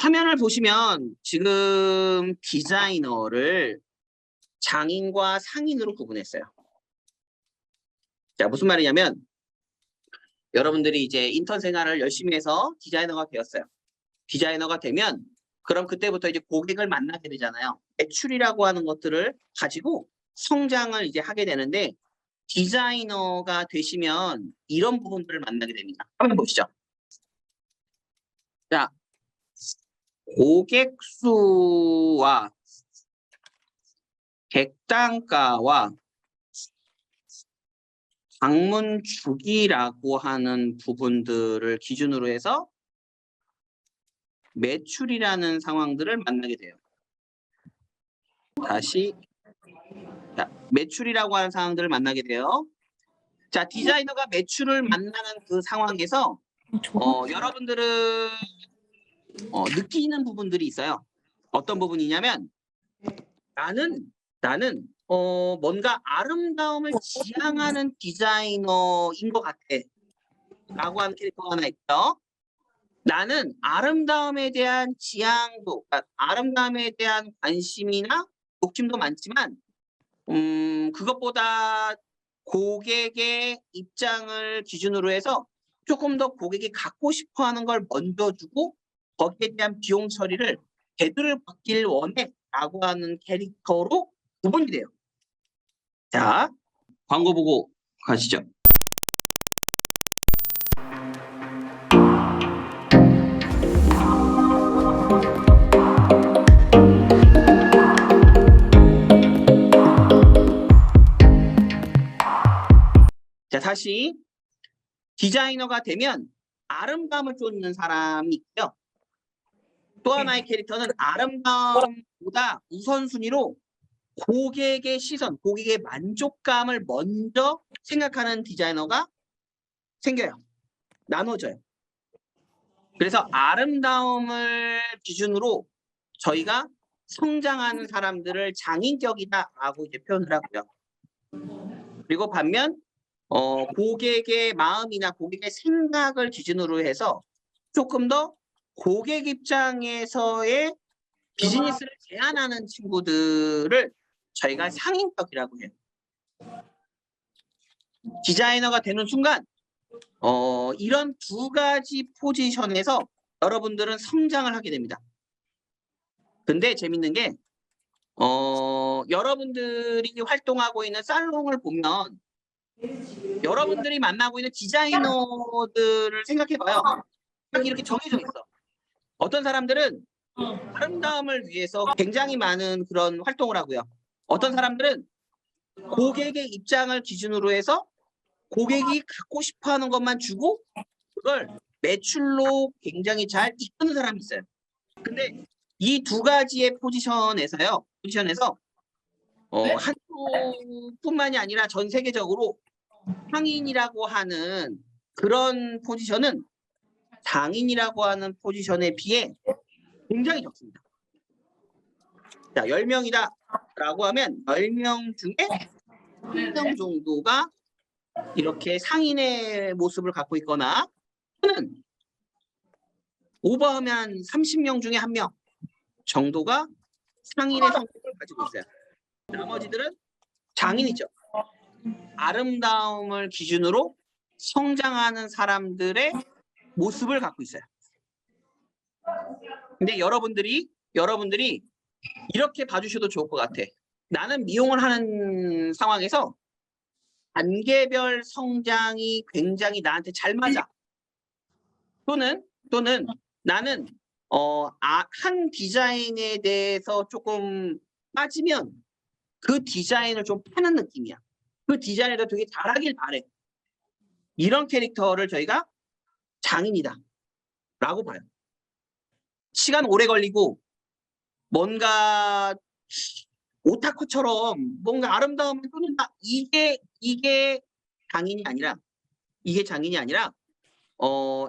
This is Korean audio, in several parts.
화면을 보시면 지금 디자이너를 장인과 상인으로 구분했어요. 자, 무슨 말이냐면 여러분들이 이제 인턴 생활을 열심히 해서 디자이너가 되었어요. 디자이너가 되면 그럼 그때부터 이제 고객을 만나게 되잖아요. 매출이라고 하는 것들을 가지고 성장을 이제 하게 되는데 디자이너가 되시면 이런 부분들을 만나게 됩니다. 한번 보시죠. 자, 고객 수와 객단가와 방문 주기라고 하는 부분들을 기준으로 해서 매출이라는 상황들을 만나게 돼요. 다시 자, 매출이라고 하는 상황들을 만나게 돼요. 자, 디자이너가 매출을 만나는 그 상황에서 여러분들은 느끼는 부분들이 있어요. 어떤 부분이냐면 나는 뭔가 아름다움을 지향하는 디자이너인 것 같아 라고 하는 캐릭터가 하나 있죠. 나는 아름다움에 대한 지향도, 그러니까 아름다움에 대한 관심이나 욕심도 많지만 그것보다 고객의 입장을 기준으로 해서 조금 더 고객이 갖고 싶어하는 걸 먼저 주고 거기에 대한 비용 처리를 배들을 받길 원해 라고 하는 캐릭터로 구분이 돼요. 자, 광고 보고 가시죠. 자, 다시 디자이너가 되면 아름다움을 쫓는 사람이 있고요. 또 하나의 캐릭터는 아름다움보다 우선순위로 고객의 시선, 고객의 만족감을 먼저 생각하는 디자이너가 생겨요. 나눠져요. 그래서 아름다움을 기준으로 저희가 성장하는 사람들을 장인격이다라고 이제 표현을 하고요. 그리고 반면 고객의 마음이나 고객의 생각을 기준으로 해서 조금 더 고객 입장에서의 비즈니스를 제안하는 친구들을 저희가 상인격이라고 해요. 디자이너가 되는 순간 이런 두 가지 포지션에서 여러분들은 성장을 하게 됩니다. 근데 재밌는 게 여러분들이 활동하고 있는 살롱을 보면 여러분들이 만나고 있는 디자이너들을 생각해봐요. 딱 이렇게 정해져 있어. 어떤 사람들은 아름다움을 위해서 굉장히 많은 그런 활동을 하고요. 어떤 사람들은 고객의 입장을 기준으로 해서 고객이 갖고 싶어하는 것만 주고 그걸 매출로 굉장히 잘 이끄는 사람이 있어요. 근데 이 두 가지의 포지션에서 한국뿐만이 아니라 전 세계적으로 상인이라고 하는 그런 포지션은 장인이라고 하는 포지션에 비해 굉장히 적습니다. 자, 10명이다 라고 하면 10명 중에 1명 정도가 이렇게 상인의 모습을 갖고 있거나 또는 오버하면 30명 중에 1명 정도가 상인의 성격을 가지고 있어요. 나머지들은 장인이죠. 아름다움을 기준으로 성장하는 사람들의 모습을 갖고 있어요. 근데 여러분들이 이렇게 봐주셔도 좋을 것 같아. 나는 미용을 하는 상황에서 단계별 성장이 굉장히 나한테 잘 맞아. 또는 나는 한 디자인에 대해서 조금 빠지면 그 디자인을 좀 파는 느낌이야. 그 디자인을 되게 잘하길 바래. 이런 캐릭터를 저희가 장인이다 라고 봐요. 시간 오래 걸리고 뭔가 오타쿠처럼 뭔가 아름다움을 쫓는다. 이게 장인이 아니라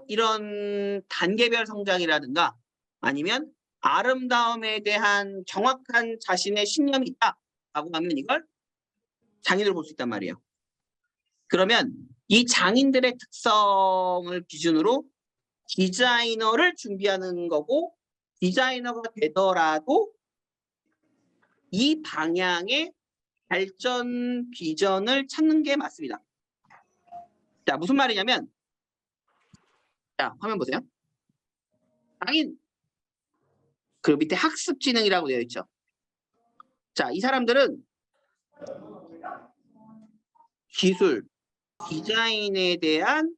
이런 단계별 성장이라든가 아니면 아름다움에 대한 정확한 자신의 신념이 있다라고 하면 이걸 장인으로 볼 수 있단 말이에요. 그러면 이 장인들의 특성을 기준으로 디자이너를 준비하는 거고 디자이너가 되더라도 이 방향의 발전 비전을 찾는 게 맞습니다. 자, 무슨 말이냐면, 자, 화면 보세요. 당인, 그 밑에 학습지능이라고 되어 있죠. 자, 이 사람들은 기술, 디자인에 대한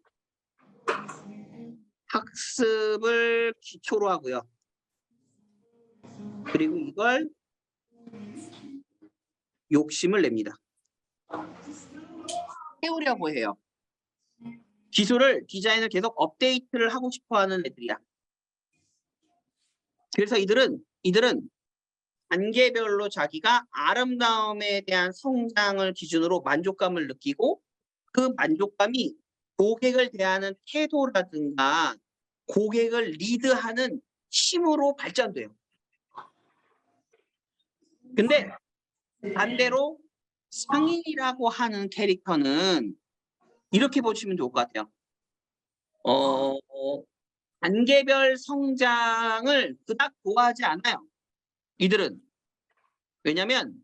학습을 기초로 하고요. 그리고 이걸 욕심을 냅니다. 해오려고 해요. 기술을, 디자인을 계속 업데이트를 하고 싶어 하는 애들이야. 그래서 이들은 단계별로 자기가 아름다움에 대한 성장을 기준으로 만족감을 느끼고 그 만족감이 고객을 대하는 태도라든가 고객을 리드하는 힘으로 발전돼요. 근데 반대로 상인이라고 하는 캐릭터는 이렇게 보시면 좋을 것 같아요. 단계별 성장을 그닥 좋아하지 않아요. 이들은. 왜냐면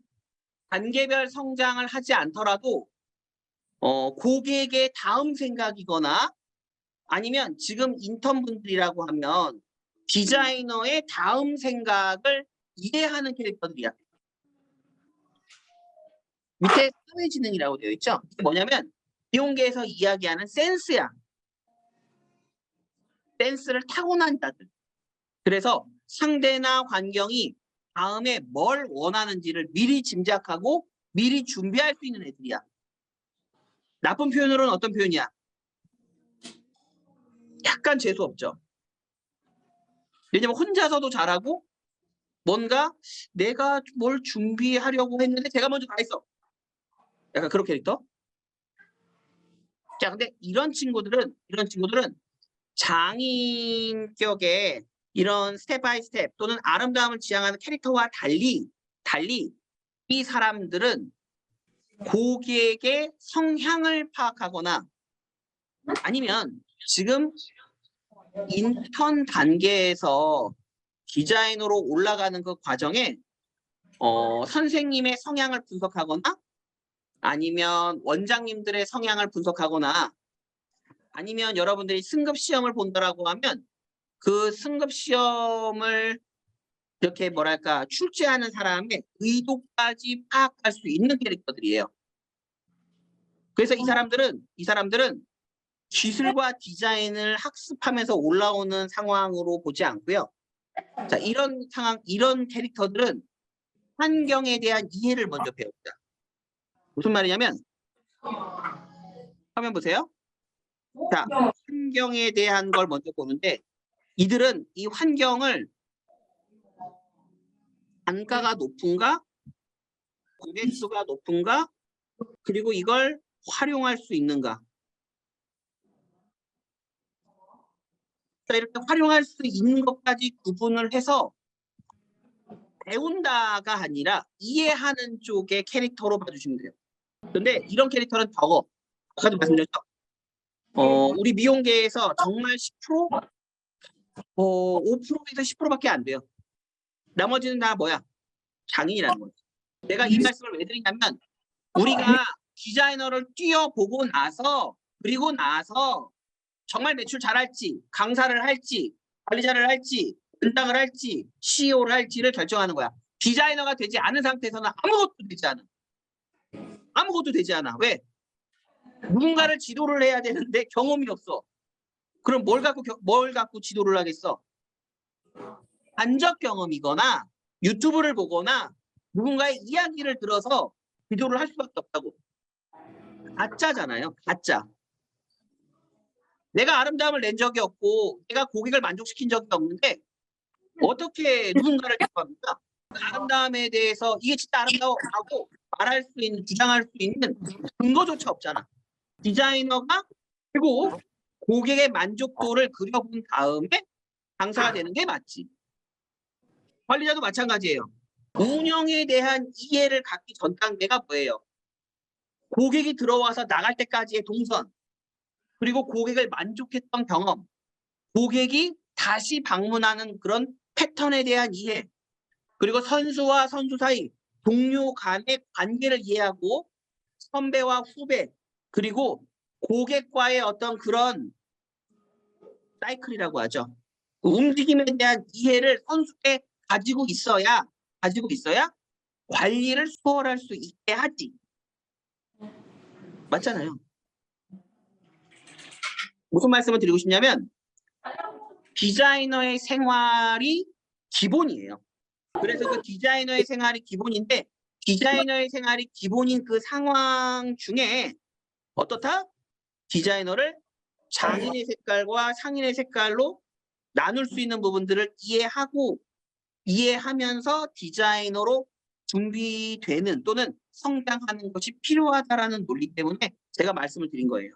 단계별 성장을 하지 않더라도 고객의 다음 생각이거나 아니면 지금 인턴분들이라고 하면 디자이너의 다음 생각을 이해하는 캐릭터들이야. 밑에 사회지능이라고 되어 있죠. 이게 뭐냐면 이용계에서 이야기하는 센스야. 센스를 타고난 자들. 그래서 상대나 환경이 다음에 뭘 원하는지를 미리 짐작하고 미리 준비할 수 있는 애들이야. 나쁜 표현으로는 어떤 표현이야? 약간 재수 없죠. 왜냐면 혼자서도 잘하고 뭔가 내가 뭘 준비하려고 했는데 제가 먼저 다 했어. 약간 그런 캐릭터. 자, 근데 이런 친구들은 장인격의 이런 스텝 바이 스텝 또는 아름다움을 지향하는 캐릭터와 달리 이 사람들은 고객의 성향을 파악하거나 아니면 지금 인턴 단계에서 디자이너로 올라가는 그 과정에 선생님의 성향을 분석하거나 아니면 원장님들의 성향을 분석하거나 아니면 여러분들이 승급 시험을 본다라고 하면 그 승급 시험을 이렇게 뭐랄까 출제하는 사람의 의도까지 파악할 수 있는 캐릭터들이에요. 그래서 이 사람들은 기술과 디자인을 학습하면서 올라오는 상황으로 보지 않고요. 자, 이런 캐릭터들은 환경에 대한 이해를 먼저 배웁니다. 무슨 말이냐면 화면 보세요. 자, 환경에 대한 걸 먼저 보는데 이들은 이 환경을 단가가 높은가, 고객 수가 높은가, 그리고 이걸 활용할 수 있는가. 자, 이렇게 활용할 수 있는 것까지 구분을 해서 배운다가 아니라 이해하는 쪽의 캐릭터로 봐주시면 돼요. 근데 이런 캐릭터는 적어. 아까도 말씀드렸죠. 우리 미용계에서 정말 10%? 5%에서 10%밖에 안 돼요. 나머지는 다 뭐야? 장인이라는 거죠. 내가 이 말씀을 왜 드리냐면 우리가 디자이너를 뛰어보고 나서 그리고 나서 정말 매출 잘할지 강사를 할지 관리자를 할지 은당을 할지 CEO를 할지를 결정하는 거야. 디자이너가 되지 않은 상태에서는 아무것도 되지 않아. 왜? 누군가를 지도를 해야 되는데 경험이 없어. 그럼 뭘 갖고 지도를 하겠어? 간접 경험이거나 유튜브를 보거나 누군가의 이야기를 들어서 지도를 할 수밖에 없다고. 가짜잖아요. 가짜. 내가 아름다움을 낸 적이 없고 내가 고객을 만족시킨 적이 없는데 어떻게 누군가를 대표합니까? 아름다움에 대해서 이게 진짜 아름다워라고 말할 수 있는, 주장할 수 있는 근거조차 없잖아. 디자이너가 그리고 고객의 만족도를 그려본 다음에 강사가 되는 게 맞지. 관리자도 마찬가지예요. 운영에 대한 이해를 갖기 전 단계가 뭐예요? 고객이 들어와서 나갈 때까지의 동선, 그리고 고객을 만족했던 경험, 고객이 다시 방문하는 그런 패턴에 대한 이해, 그리고 선수와 선수 사이, 동료 간의 관계를 이해하고 선배와 후배, 그리고 고객과의 어떤 그런 사이클이라고 하죠. 그 움직임에 대한 이해를 선수 때 가지고 있어야 관리를 수월할 수 있게 하지. 맞잖아요. 무슨 말씀을 드리고 싶냐면 디자이너의 생활이 기본이에요. 그래서 그 디자이너의 생활이 기본인데 디자이너의 생활이 기본인 그 상황 중에 어떻다? 디자이너를 장인의 색깔과 상인의 색깔로 나눌 수 있는 부분들을 이해하면서 디자이너로 준비되는 또는 성장하는 것이 필요하다라는 논리 때문에 제가 말씀을 드린 거예요.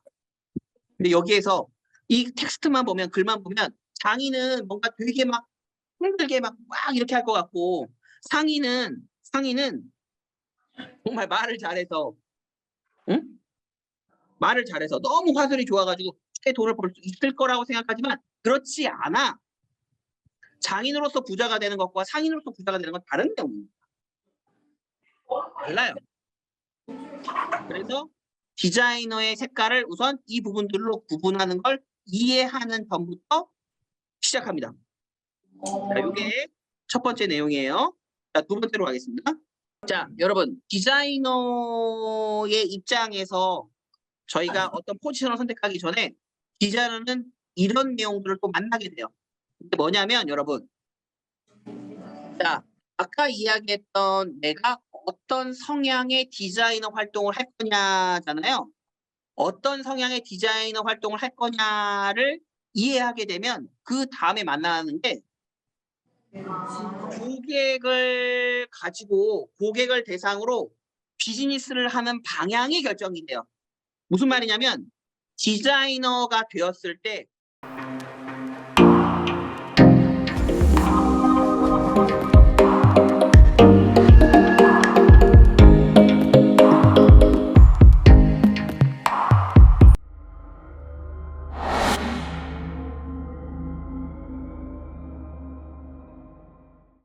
근데 여기에서 이 텍스트만 보면, 글만 보면 장인은 뭔가 되게 막 힘들게 막 이렇게 할 것 같고 상인은 정말 말을 잘해서 말을 잘해서 너무 화술이 좋아가지고 쉽게 돈을 벌 수 있을 거라고 생각하지만 그렇지 않아. 장인으로서 부자가 되는 것과 상인으로서 부자가 되는 건 다른 내용입니다. 달라요. 그래서 디자이너의 색깔을 우선 이 부분들로 구분하는 걸 이해하는 점부터 시작합니다. 자, 이게 첫 번째 내용이에요. 자, 두 번째로 가겠습니다. 자, 여러분, 디자이너의 입장에서 저희가 어떤 포지션을 선택하기 전에 디자이너는 이런 내용들을 또 만나게 돼요. 이게 뭐냐면 여러분, 자, 아까 이야기했던 내가 어떤 성향의 디자이너 활동을 할 거냐잖아요. 어떤 성향의 디자이너 활동을 할 거냐를 이해하게 되면 그 다음에 만나는 게 고객을 대상으로 비즈니스를 하는 방향이 결정이 돼요. 무슨 말이냐면 디자이너가 되었을 때